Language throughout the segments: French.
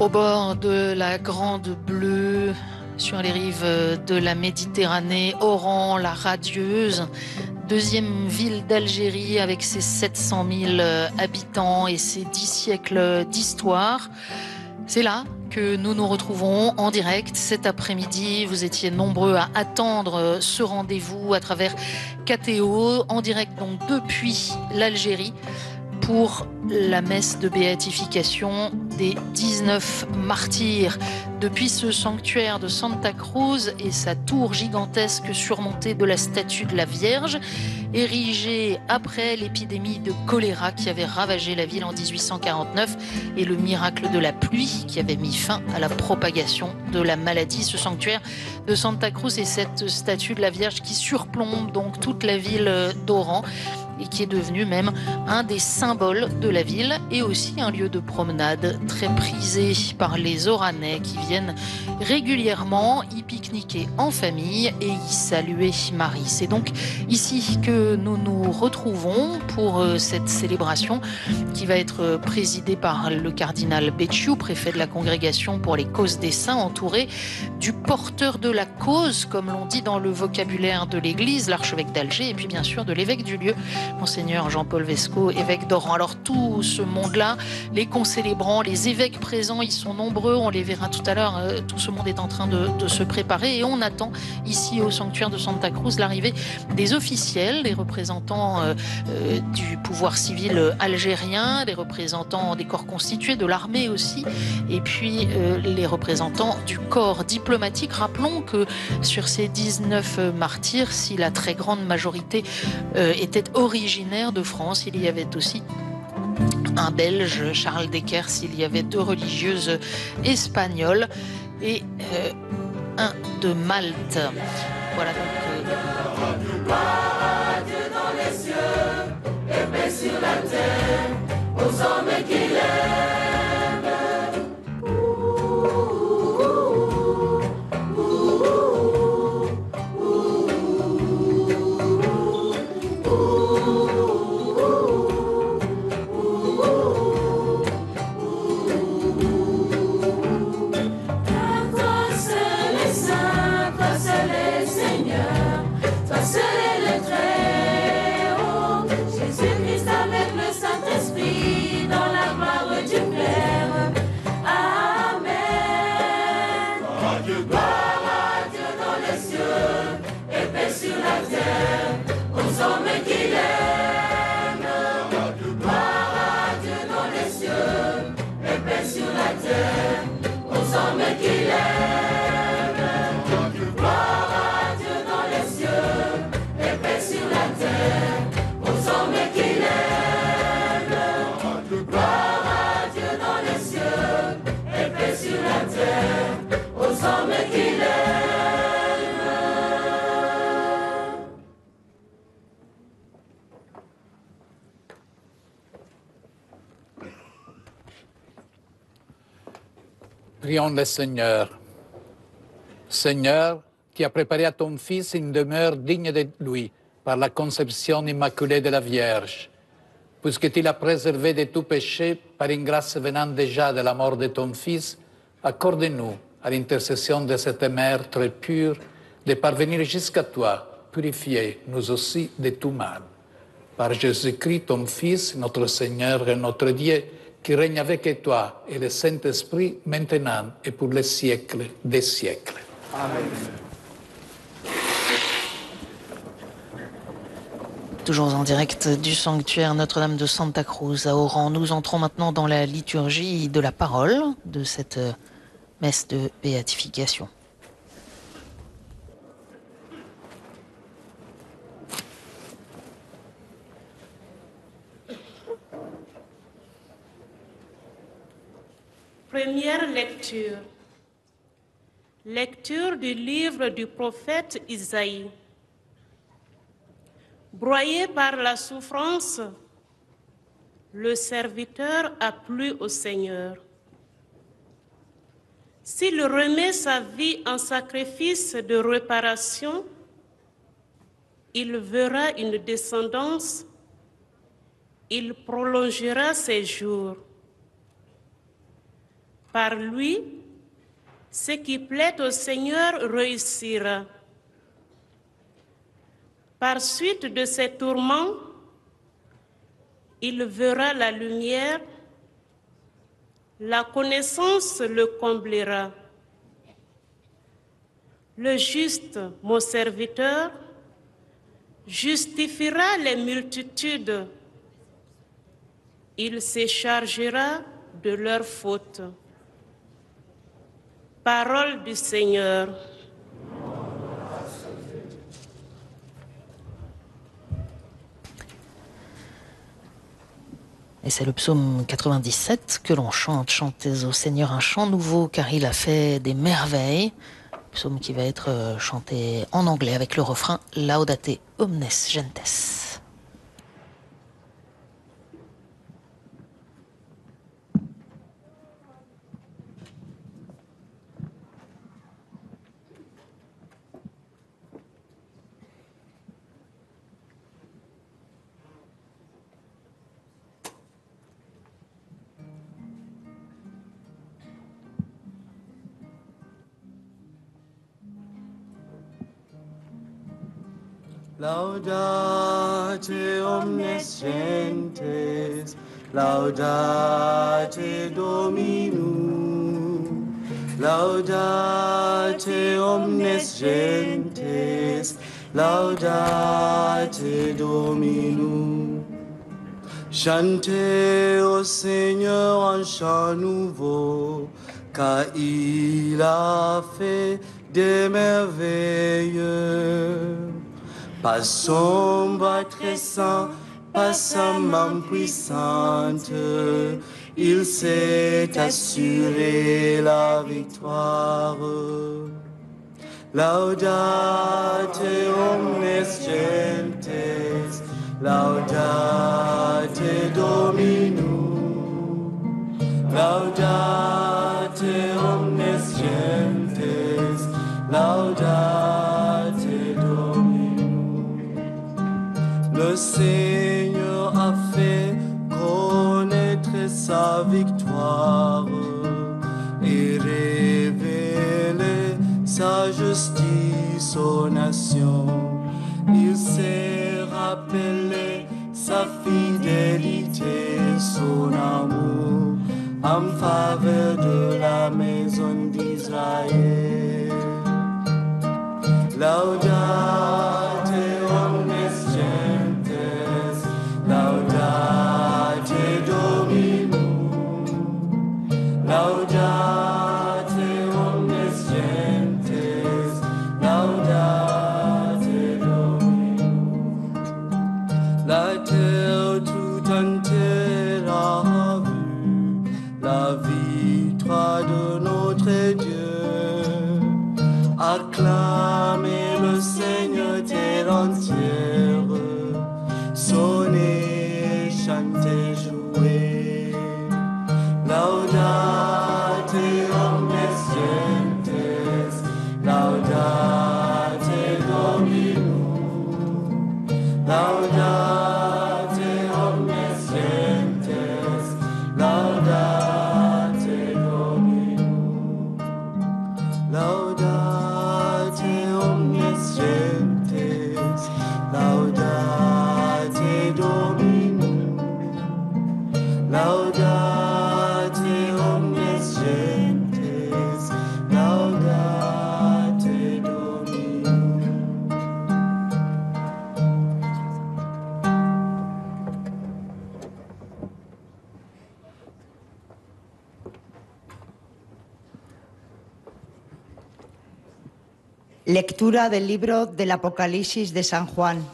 Au bord de la Grande Bleue, sur les rives de la Méditerranée, Oran, la radieuse, deuxième ville d'Algérie avec ses 700 000 habitants et ses 10 siècles d'histoire. C'est là que nous nous retrouvons en direct cet après-midi. Vous étiez nombreux à attendre ce rendez-vous à travers KTO, en direct donc depuis l'Algérie, pour la messe de béatification des 19 martyrs. Depuis ce sanctuaire de Santa Cruz et sa tour gigantesque surmontée de la statue de la Vierge, érigée après l'épidémie de choléra qui avait ravagé la ville en 1849 et le miracle de la pluie qui avait mis fin à la propagation de la maladie. Ce sanctuaire de Santa Cruz et cette statue de la Vierge qui surplombe donc toute la ville d'Oran et qui est devenu même un des symboles de la ville et aussi un lieu de promenade très prisé par les Oranais qui viennent régulièrement y pique-niquer en famille et y saluer Marie. C'est donc ici que nous nous retrouvons pour cette célébration qui va être présidée par le cardinal Becciu, préfet de la Congrégation pour les causes des saints, entouré du porteur de la cause, comme l'on dit dans le vocabulaire de l'Église, l'archevêque d'Alger, et puis bien sûr de l'évêque du lieu, Monseigneur Jean-Paul Vesco, évêque d'Oran. Alors tout ce monde-là, les concélébrants, les évêques présents, ils sont nombreux, on les verra tout à l'heure, tout ce monde est en train de se préparer et on attend ici au sanctuaire de Santa Cruz l'arrivée des officiels, des représentants du pouvoir civil algérien, des représentants des corps constitués, de l'armée aussi, et puis les représentants du corps diplomatique. Rappelons que sur ces 19 martyrs, si la très grande majorité était originaire de France, il y avait aussi un Belge, Charles Deckers, il y avait 2 religieuses espagnoles et un de Malte. Voilà donc. Dieu dans les cieux et paix sur la terre aux hommes qu'il aime. Prions le Seigneur. Seigneur, qui a préparé à ton Fils une demeure digne de lui par la conception immaculée de la Vierge, puisque tu l'as préservé de tout péché par une grâce venant déjà de la mort de ton Fils, accorde-nous, à l'intercession de cette mère très pure, de parvenir jusqu'à toi, purifier nous aussi de tout mal. Par Jésus-Christ, ton Fils, notre Seigneur et notre Dieu, qui règne avec toi et le Saint-Esprit, maintenant et pour les siècles des siècles. Amen. Toujours en direct du sanctuaire Notre-Dame de Santa Cruz à Oran. Nous entrons maintenant dans la liturgie de la parole de cette messe de béatification. Première lecture. Lecture du livre du prophète Isaïe. Broyé par la souffrance, le serviteur a plu au Seigneur. S'il remet sa vie en sacrifice de réparation, il verra une descendance, il prolongera ses jours. Par lui, ce qui plaît au Seigneur réussira. Par suite de ces tourments, il verra la lumière, la connaissance le comblera. Le juste, mon serviteur, justifiera les multitudes. Il se chargera de leurs fautes. Parole du Seigneur. Et c'est le psaume 97 que l'on chante. Chantez au Seigneur un chant nouveau car il a fait des merveilles. Psaume qui va être chanté en anglais avec le refrain Laudate omnes gentes. Laudate omnes gentes, laudate Dominum. Laudate omnes gentes, laudate Dominum. Chantez au Seigneur un chant nouveau, car il a fait des merveilles. Pas sombre, très saint, pas sa main puissante, il s'est assuré la victoire. Laudate omnes gentes, laudate Dominum. Laudate omnes gentes, laudate Dominum. Le Seigneur a fait connaître sa victoire et révélé sa justice aux nations. Il s'est rappelé sa fidélité, son amour en faveur de la maison d'Israël. Laudate omnes gentes, laudate Dominum. Laudate omnes gentes, laudate Dominum. La terre tout entière a vu la victoire de notre Dieu. Acclamez le Seigneur terre entière, sonnez, chantez, jouez. Laudate omnes gentes, laudate Dominum. Laudate omnes gentes, laudate Dominum. Laudate omnes gentes, laudate Dominum. Laudate omnes gentes, laudate Dominum. Lectura del libro del Apocalipsis de San Juan.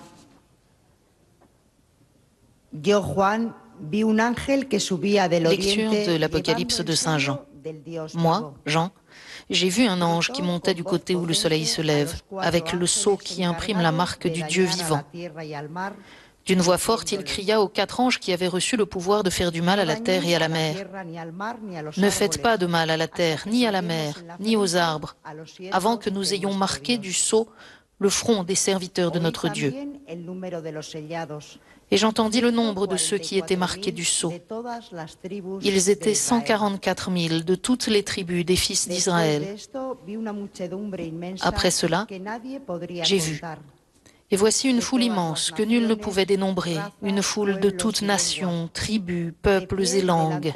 Yo, Juan, vi un ángel que subía del Lecture oriente de l'Apocalypse llevando de el Saint Jean. sello del Dios Moi, vivo. Jean, j'ai vu un ange qui montait du côté où le soleil se lève, avec le sceau qui imprime la marque du Dieu vivant. D'une voix forte, il cria aux 4 anges qui avaient reçu le pouvoir de faire du mal à la terre et à la mer. Ne faites pas de mal à la terre, ni à la mer, ni aux arbres, avant que nous ayons marqué du sceau le front des serviteurs de notre Dieu. Et j'entendis le nombre de ceux qui étaient marqués du sceau. Ils étaient 144 000 de toutes les tribus des fils d'Israël. Après cela, j'ai vu. Et voici une foule immense que nul ne pouvait dénombrer, une foule de toutes nations, tribus, peuples et langues.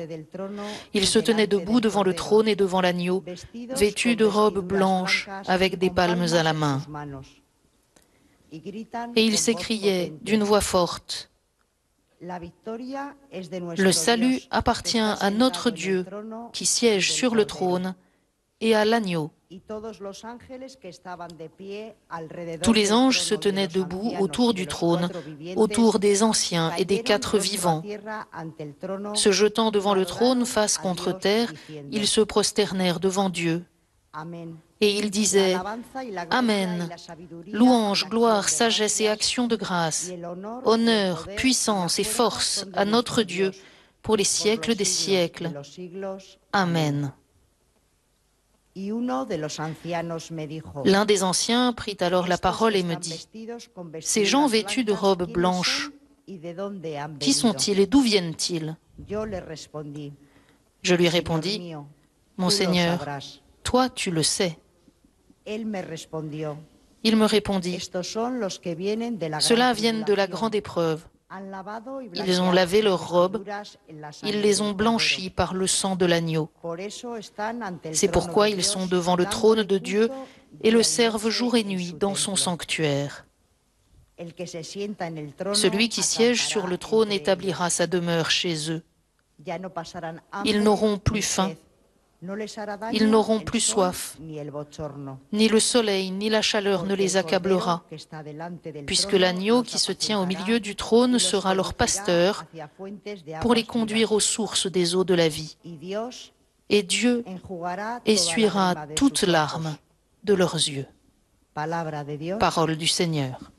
Ils se tenaient debout devant le trône et devant l'agneau, vêtus de robes blanches avec des palmes à la main. Et ils s'écriaient d'une voix forte, « Le salut appartient à notre Dieu qui siège sur le trône et à l'agneau. » Tous les anges se tenaient debout autour du trône, autour des anciens et des quatre vivants. Se jetant devant le trône face contre terre, ils se prosternèrent devant Dieu. Et ils disaient « Amen, louange, gloire, sagesse et action de grâce, honneur, puissance et force à notre Dieu pour les siècles des siècles. Amen. » L'un des anciens prit alors la parole et me dit, « Ces gens vêtus de robes blanches, qui sont-ils et d'où viennent-ils » Je lui répondis, « Mon Seigneur, toi tu le sais. » Il me répondit, « Ceux-là viennent de la grande épreuve. Ils ont lavé leurs robes, ils les ont blanchies par le sang de l'agneau. C'est pourquoi ils sont devant le trône de Dieu et le servent jour et nuit dans son sanctuaire. Celui qui siège sur le trône établira sa demeure chez eux. Ils n'auront plus faim, ils n'auront plus soif, ni le soleil ni la chaleur ne les accablera, puisque l'agneau qui se tient au milieu du trône sera leur pasteur pour les conduire aux sources des eaux de la vie. Et Dieu essuiera toute larme de leurs yeux. Parole du Seigneur.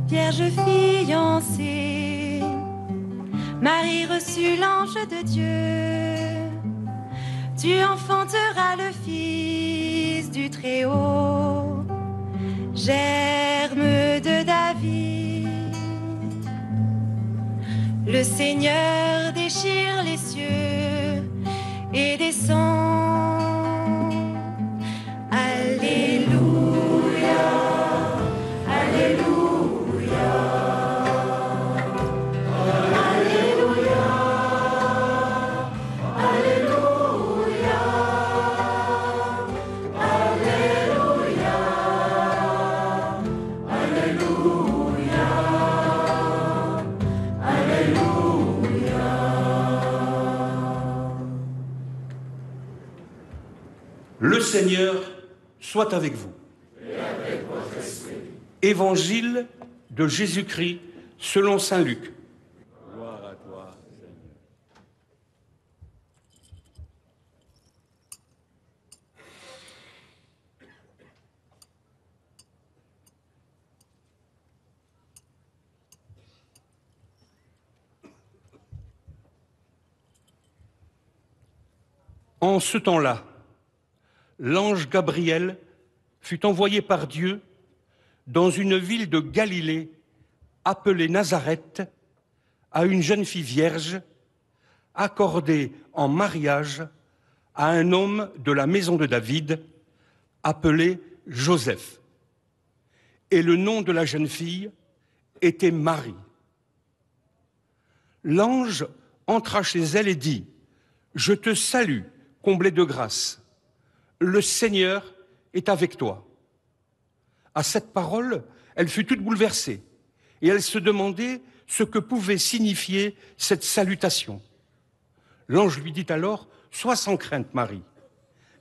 Vierge fiancée, Marie reçut l'ange de Dieu. Tu enfanteras le Fils du Très-Haut, germe de David. Le Seigneur déchire les cieux et descend. Alléluia, Alléluia. Le Seigneur soit avec vous. Et avec votre esprit. Évangile de Jésus-Christ selon saint Luc. Gloire à toi, Seigneur. En ce temps-là, l'ange Gabriel fut envoyé par Dieu dans une ville de Galilée appelée Nazareth à une jeune fille vierge accordée en mariage à un homme de la maison de David appelé Joseph. Et le nom de la jeune fille était Marie. L'ange entra chez elle et dit « Je te salue, comblée de grâce. Le Seigneur est avec toi. » À cette parole, elle fut toute bouleversée et elle se demandait ce que pouvait signifier cette salutation. L'ange lui dit alors « Sois sans crainte, Marie,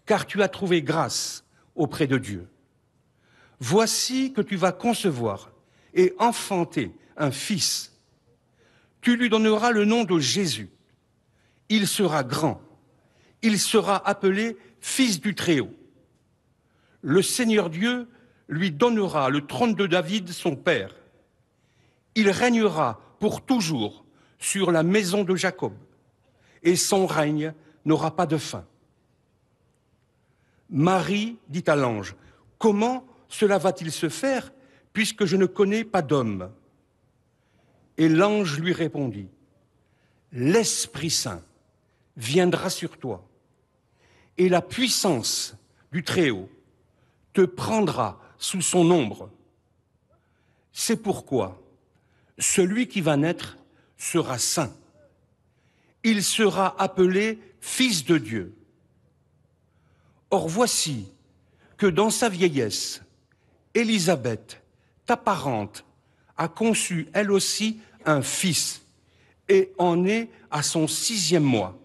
car tu as trouvé grâce auprès de Dieu. Voici que tu vas concevoir et enfanter un fils. Tu lui donneras le nom de Jésus. Il sera grand. Il sera appelé Fils du Très-Haut. Le Seigneur Dieu lui donnera le trône de David, son père. Il régnera pour toujours sur la maison de Jacob, et son règne n'aura pas de fin. » Marie dit à l'ange, « Comment cela va-t-il se faire, puisque je ne connais pas d'homme ?» Et l'ange lui répondit, « L'Esprit Saint viendra sur toi, et la puissance du Très-Haut te prendra sous son ombre. C'est pourquoi celui qui va naître sera saint. Il sera appelé Fils de Dieu. Or voici que dans sa vieillesse, Élisabeth, ta parente, a conçu elle aussi un fils et en est à son 6e mois,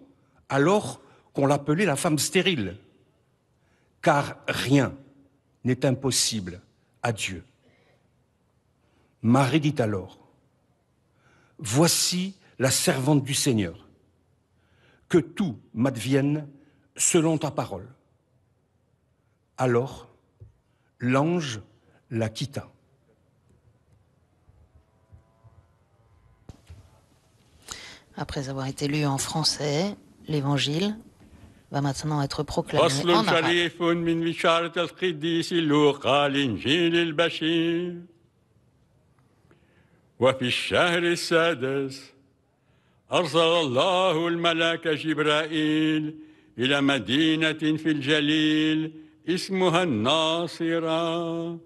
alors qu'on l'appelait la femme stérile. Car rien n'est impossible à Dieu. Marie dit alors, « Voici la servante du Seigneur, que tout m'advienne selon ta parole. » Alors, l'ange la quitta. Après avoir été lu en français, l'Évangile va maintenant être proclamé en arabe. وفي الشهر السادس أرسل الله الملاك جبرائيل إلى مدينة في الجليل اسمها الناصرة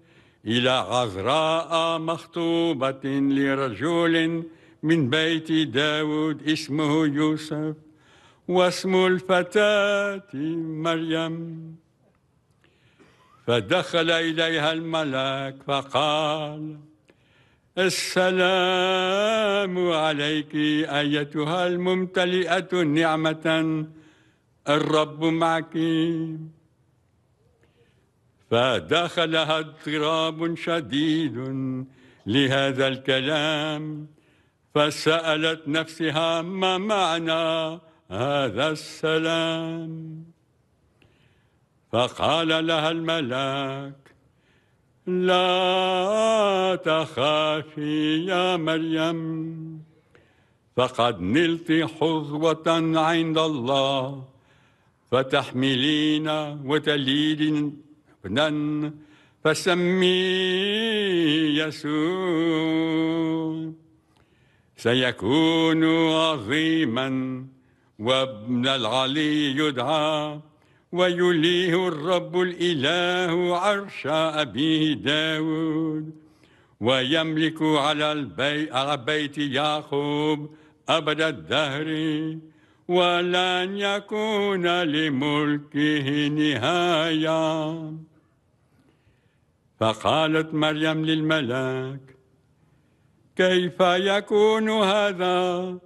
إلى عذراء مخطوبة لرجل من بيت داود اسمه يوسف واسم الفتاة مريم. فدخل إليها الملاك فقال: السلام عليك أيتها الممتلئة نعمة الرب معك. فدخلها اضطراب شديد لهذا الكلام فسألت نفسها ما معنى هذا السلام. فقال لها الملاك: لا تخافي يا مريم فقد نلت حظوة عند الله فتحملين وتلدين ابنا فسميه يسوع سيكون عظيما وابن العلي يدعى ويليه الرب الإله عرش أبيه داود ويملك على بيت يعقوب أبد الدهر ولن يكون لملكه نهاية. فقالت مريم للملاك: كيف يكون هذا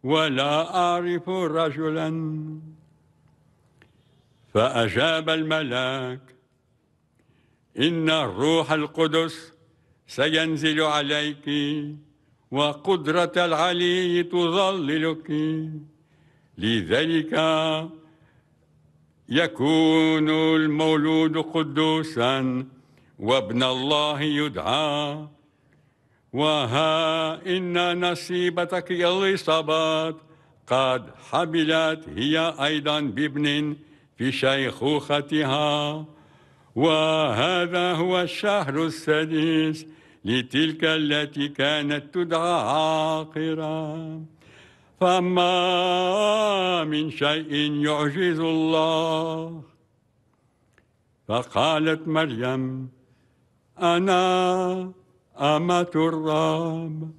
ولا أعرف رجلا؟ فأجاب الملاك: إن الروح القدس سينزل عليك وقدرة العلي تظللك لذلك يكون المولود قدوسا وابن الله يدعى. وها إن نصيبتك إليصابات قد حبلت هي أيضا بابن في شيخوختها وهذا هو الشهر السادس لتلك التي كانت تدعى عاقرة فما من شيء يعجز الله فقالت مريم أنا أمة الرب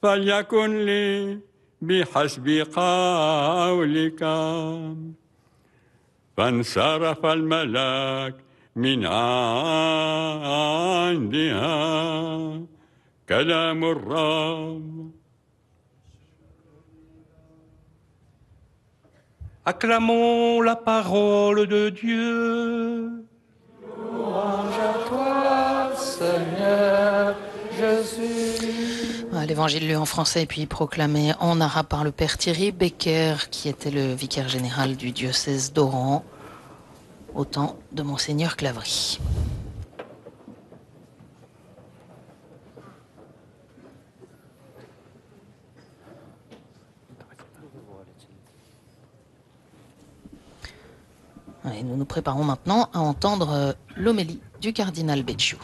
فليكن لي بحسب قولك فانصرف الملاك من عندها كلام الرب. Acclamons la parole de Dieu. Louange à toi, Seigneur Jésus. L'évangile lu en français et puis proclamé en arabe par le père Thierry Becker, qui était le vicaire général du diocèse d'Oran au temps de Monseigneur Claverie. Et nous nous préparons maintenant à entendre l'homélie du cardinal Becciu.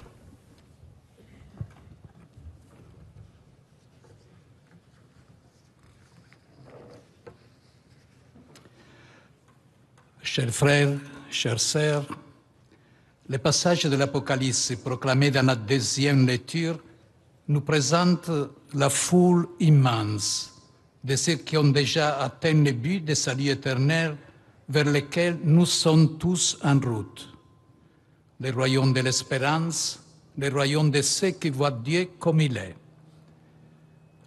Chers frères, chères sœurs, le passage de l'Apocalypse proclamé dans la deuxième lecture nous présente la foule immense de ceux qui ont déjà atteint le but de salut éternel vers lequel nous sommes tous en route. Le royaume de l'espérance, le royaume de ceux qui voient Dieu comme il est.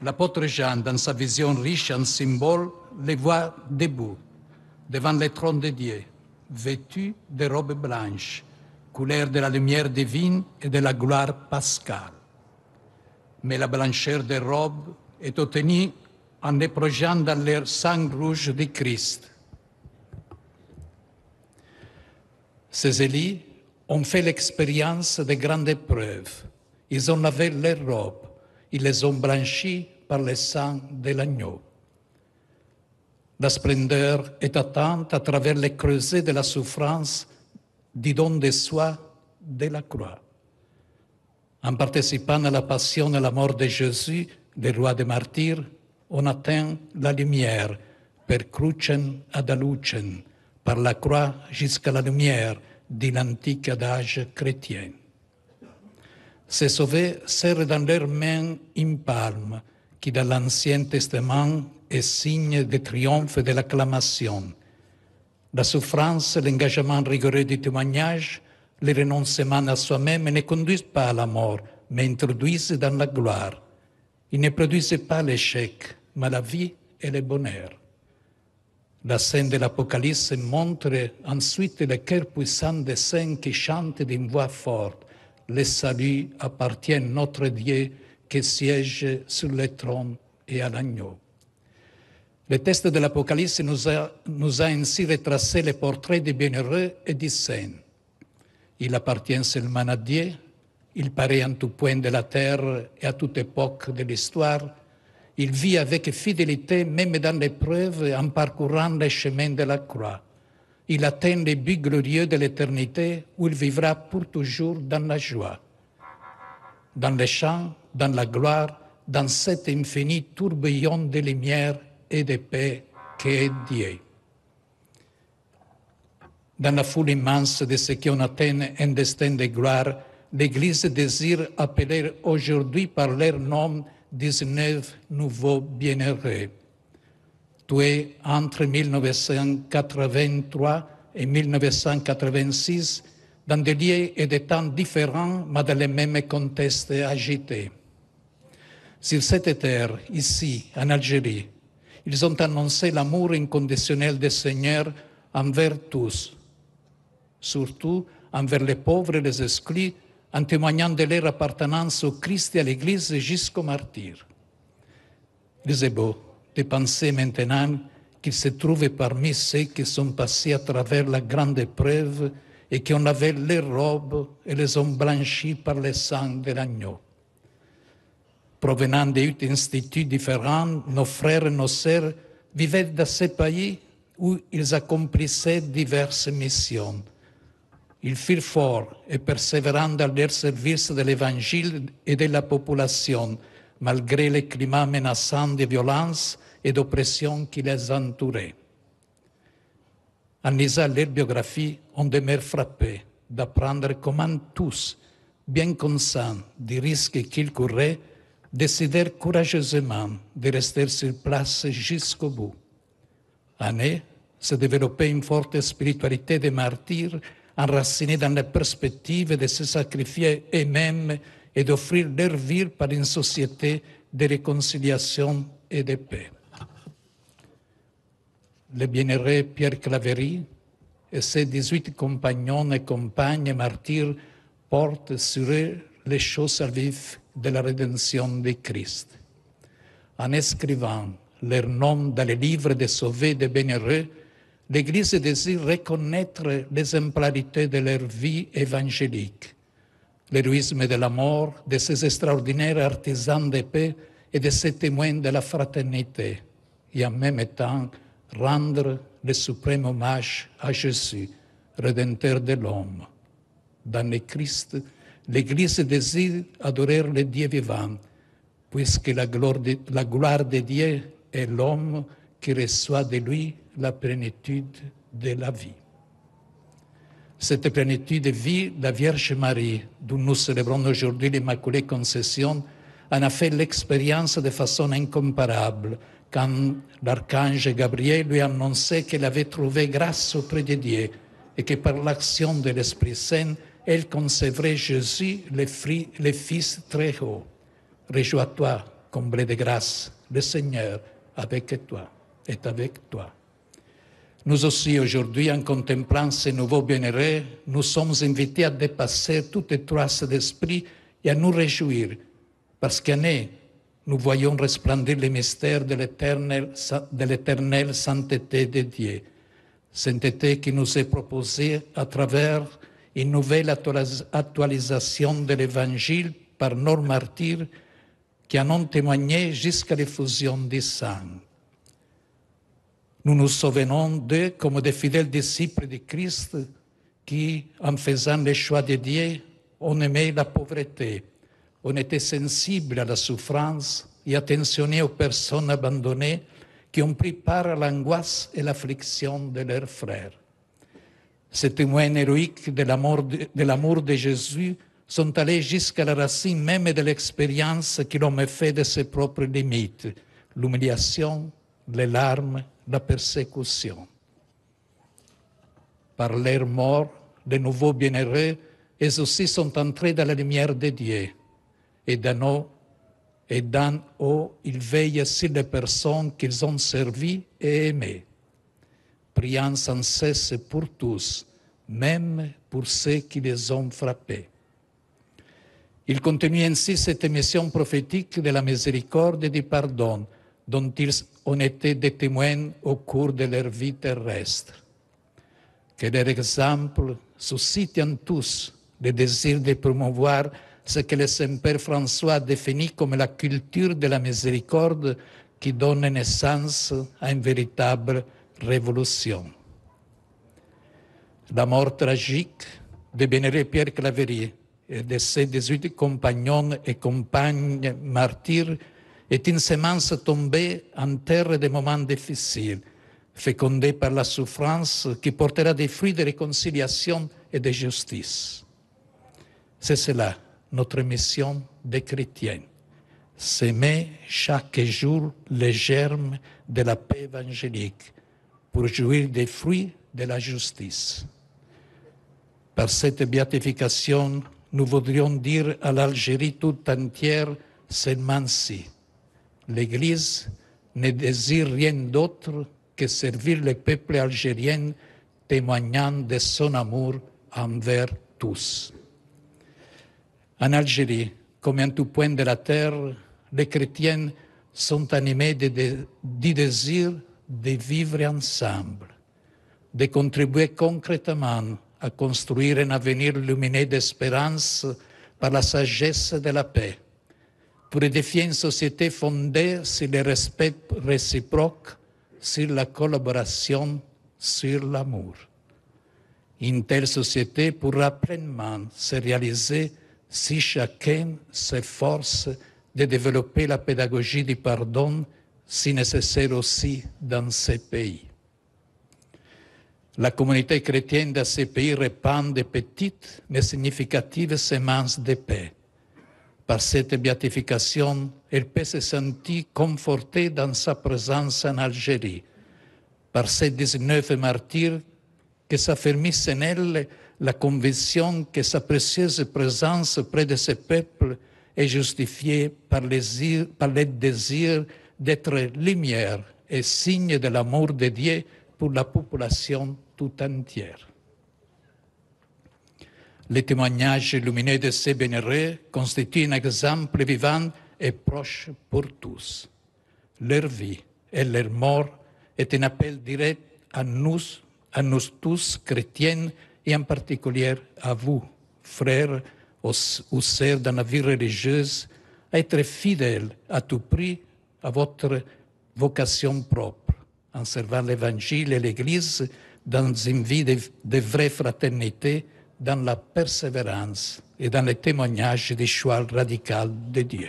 L'apôtre Jean, dans sa vision riche en symboles, les voit debout devant le trône de Dieu, vêtus de robes blanches, couleur de la lumière divine et de la gloire pascale. Mais la blancheur des robes est obtenue en les projetant dans le sang rouge du Christ. Ces élus ont fait l'expérience de grandes épreuves. Ils ont lavé leurs robes, ils les ont blanchies par le sang de l'agneau. La splendeur est atteinte à travers les creusets de la souffrance, du don de soi de la croix. En participant à la passion et à la mort de Jésus, le roi des martyrs, on atteint la lumière, per crucem ad lucem, par la croix jusqu'à la lumière de l'antique adage chrétien. Ces sauvés serrent dans leurs mains une palme qui, dans l'Ancien Testament, est signe de triomphe et de l'acclamation. La souffrance, l'engagement rigoureux du témoignage, le renoncement à soi-même ne conduisent pas à la mort, mais introduisent dans la gloire. Ils ne produisent pas l'échec, mais la vie et le bonheur. La scène de l'Apocalypse montre ensuite le cœur puissant des saints qui chantent d'une voix forte. Le salut appartient à notre Dieu qui siège sur le trône et à l'agneau. Le texte de l'Apocalypse nous a ainsi retracé le portrait des bienheureux et des saints. Il appartient seulement à Dieu, il paraît en tout point de la terre et à toute époque de l'histoire. Il vit avec fidélité même dans l'épreuve en parcourant les chemins de la croix. Il atteint le but glorieux de l'éternité où il vivra pour toujours dans la joie. Dans les champs, dans la gloire, dans cet infini tourbillon de lumière et de paix qu'est Dieu. Dans la foule immense de ceux qui ont atteint un destin de gloire, l'Église désire appeler aujourd'hui par leur nom 19 nouveaux bienheureux. Tués entre 1983 et 1986 dans des lieux et des temps différents, mais dans les mêmes contextes agités. Sur cette terre, ici, en Algérie, ils ont annoncé l'amour inconditionnel du Seigneur envers tous, surtout envers les pauvres et les exclus, en témoignant de leur appartenance au Christ et à l'Église jusqu'au martyr. Il est beau de penser maintenant qu'ils se trouvent parmi ceux qui sont passés à travers la grande épreuve et qui ont lavé leurs robes et les ont blanchis par le sang de l'agneau. Provenant de 8 instituts différents, nos frères et nos sœurs vivaient dans ces pays où ils accomplissaient diverses missions. Ils furent forts et persévérants dans leur service de l'Évangile et de la population, malgré les climats menaçants de violence et d'oppression qui les entouraient. En lisant leur biographie, on demeure frappé d'apprendre comment tous, bien conscients des risques qu'ils couraient, décidèrent courageusement de rester sur place jusqu'au bout. En eux se développait une forte spiritualité de martyrs enracinée dans la perspective de se sacrifier eux-mêmes et d'offrir leur vie par une société de réconciliation et de paix. Le bienheureux Pierre Claverie et ses 18 compagnons et compagnes martyrs portent sur eux les choses vives de la rédemption de Christ. En inscrivant leur nom dans les livres des sauvés des bienheureux, l'Église désire reconnaître l'exemplarité de leur vie évangélique, l'héroïsme de la mort de ces extraordinaires artisans de paix et de ces témoins de la fraternité, et en même temps rendre le suprême hommage à Jésus, Rédempteur de l'homme. Dans le Christ, l'Église désire adorer le Dieu vivant, puisque la gloire de Dieu est l'homme qui reçoit de lui la plénitude de la vie. Cette plénitude de vie, la Vierge Marie, dont nous célébrons aujourd'hui l'Immaculée Conception, en a fait l'expérience de façon incomparable quand l'archange Gabriel lui annonçait qu'elle avait trouvé grâce auprès de Dieu et que par l'action de l'Esprit Saint, elle concevrait Jésus, le Fils très haut. Réjouis-toi, comblé de grâce, le Seigneur est avec toi. Nous aussi, aujourd'hui, en contemplant ces nouveaux bienheureux, nous sommes invités à dépasser toute trace d'esprit et à nous réjouir, parce qu'en eux, nous voyons resplendir le mystère de l'éternelle sainteté de Dieu. Sainteté qui nous est proposée à travers une nouvelle actualisation de l'Évangile par nos martyrs qui en ont témoigné jusqu'à l'effusion du sang. Nous nous souvenons d'eux comme des fidèles disciples de Christ qui, en faisant le choix de Dieu, ont aimé la pauvreté, ont été sensibles à la souffrance et attentionnés aux personnes abandonnées qui ont pris part à l'angoisse et l'affliction de leurs frères. Ces témoins héroïques de l'amour de Jésus sont allés jusqu'à la racine même de l'expérience que l'homme fait de ses propres limites, l'humiliation, les larmes, la persécution. Par leur mort, de nouveaux bienheureux, eux aussi sont entrés dans la lumière de Dieu. Et dans eux, ils veillent sur les personnes qu'ils ont servies et aimées, priant sans cesse pour tous, même pour ceux qui les ont frappés. Ils continuent ainsi cette mission prophétique de la miséricorde et du pardon, dont ils ont été des témoins au cours de leur vie terrestre. Que leur exemple suscite en tous le désir de promouvoir ce que le Saint-Père François a défini comme la culture de la miséricorde qui donne naissance à une véritable révolution. La mort tragique de Bienheureux Pierre Claverie et de ses 18 compagnons et compagnes martyrs est une semence tombée en terre de moments difficiles, fécondée par la souffrance qui portera des fruits de réconciliation et de justice. C'est cela notre mission de chrétiens, s'aimer chaque jour les germes de la paix évangélique pour jouir des fruits de la justice. Par cette béatification, nous voudrions dire à l'Algérie tout entière seulement si l'Église ne désire rien d'autre que servir le peuple algérien, témoignant de son amour envers tous. En Algérie, comme en tout point de la terre, les chrétiens sont animés du désir de vivre ensemble, de contribuer concrètement à construire un avenir lumineux d'espérance par la sagesse de la paix, pour édifier une société fondée sur le respect réciproque, sur la collaboration, sur l'amour. Une telle société pourra pleinement se réaliser si chacun s'efforce de développer la pédagogie du pardon, si nécessaire aussi dans ces pays. La communauté chrétienne de ces pays répand de petites mais significatives semences de paix. Par cette béatification, elle peut se sentir confortée dans sa présence en Algérie. Par ces 19 martyrs, que s'affermisse en elle la conviction que sa précieuse présence près de ce peuple est justifiée par le désir d'être lumière et signe de l'amour de Dieu pour la population tout entière. Le témoignage lumineux de ces bénéreux constitue un exemple vivant et proche pour tous. Leur vie et leur mort est un appel direct à nous tous, chrétiens, et en particulier à vous, frères ou sœurs dans la vie religieuse, à être fidèles à tout prix à votre vocation propre, en servant l'Évangile et l'Église dans une vie de vraie fraternité, dans la persévérance et dans le témoignage du choix radical de Dieu.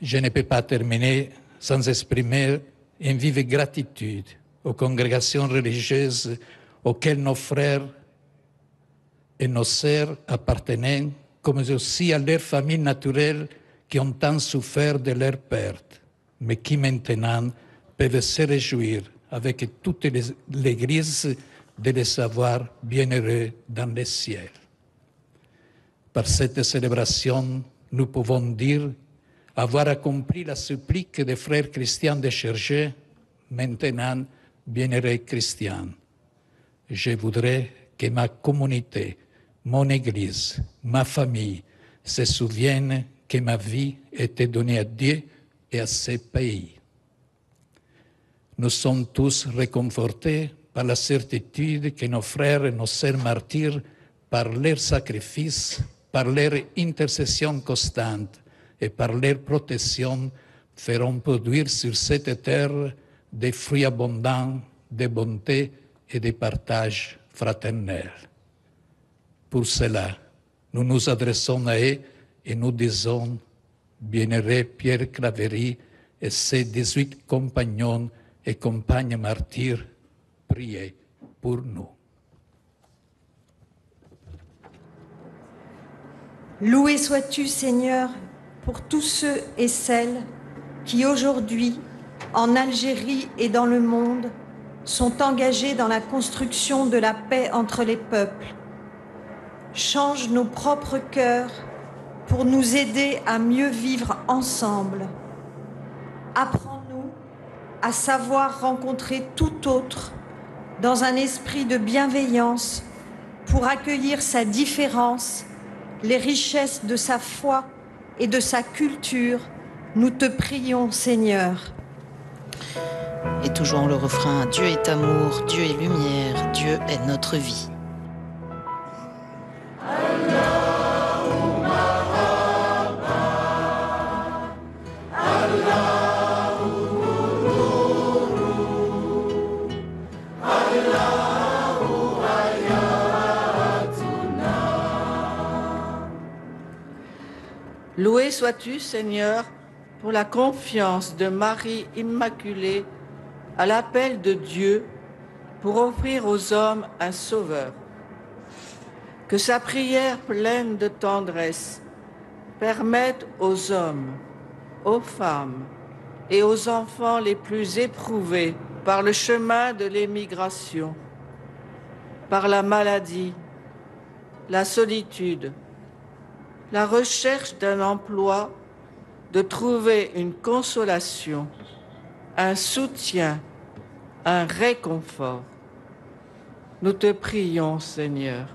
Je ne peux pas terminer sans exprimer une vive gratitude aux congrégations religieuses auxquelles nos frères et nos sœurs appartenaient, comme aussi à leurs familles naturelles qui ont tant souffert de leur perte, mais qui maintenant peuvent se réjouir avec toute l'Église de les savoir bienheureux dans le ciel. Par cette célébration, nous pouvons dire avoir accompli la supplique des frères chrétiens de Chergé, maintenant bienheureux chrétiens. Je voudrais que ma communauté, mon Église, ma famille se souviennent que ma vie était donnée à Dieu et à ce pays. Nous sommes tous réconfortés par la certitude que nos frères et nos sœurs martyrs, par leur sacrifice, par leur intercession constante et par leur protection, feront produire sur cette terre des fruits abondants de bonté et de partage fraternel. Pour cela, nous nous adressons à eux et nous disons, bienheureux Pierre Claverie et ses 18 compagnons et compagnes martyrs, priez pour nous. Loué sois-tu, Seigneur, pour tous ceux et celles qui aujourd'hui, en Algérie et dans le monde, sont engagés dans la construction de la paix entre les peuples. Change nos propres cœurs pour nous aider à mieux vivre ensemble. Apprends-nous à savoir rencontrer tout autre dans un esprit de bienveillance pour accueillir sa différence, les richesses de sa foi et de sa culture. Nous te prions, Seigneur. Et toujours le refrain, Dieu est amour, Dieu est lumière, Dieu est notre vie. Loué sois-tu, Seigneur, pour la confiance de Marie Immaculée à l'appel de Dieu pour offrir aux hommes un sauveur. Que sa prière pleine de tendresse permette aux hommes, aux femmes et aux enfants les plus éprouvés par le chemin de l'émigration, par la maladie, la solitude, la recherche d'un emploi, de trouver une consolation, un soutien, un réconfort. Nous te prions, Seigneur.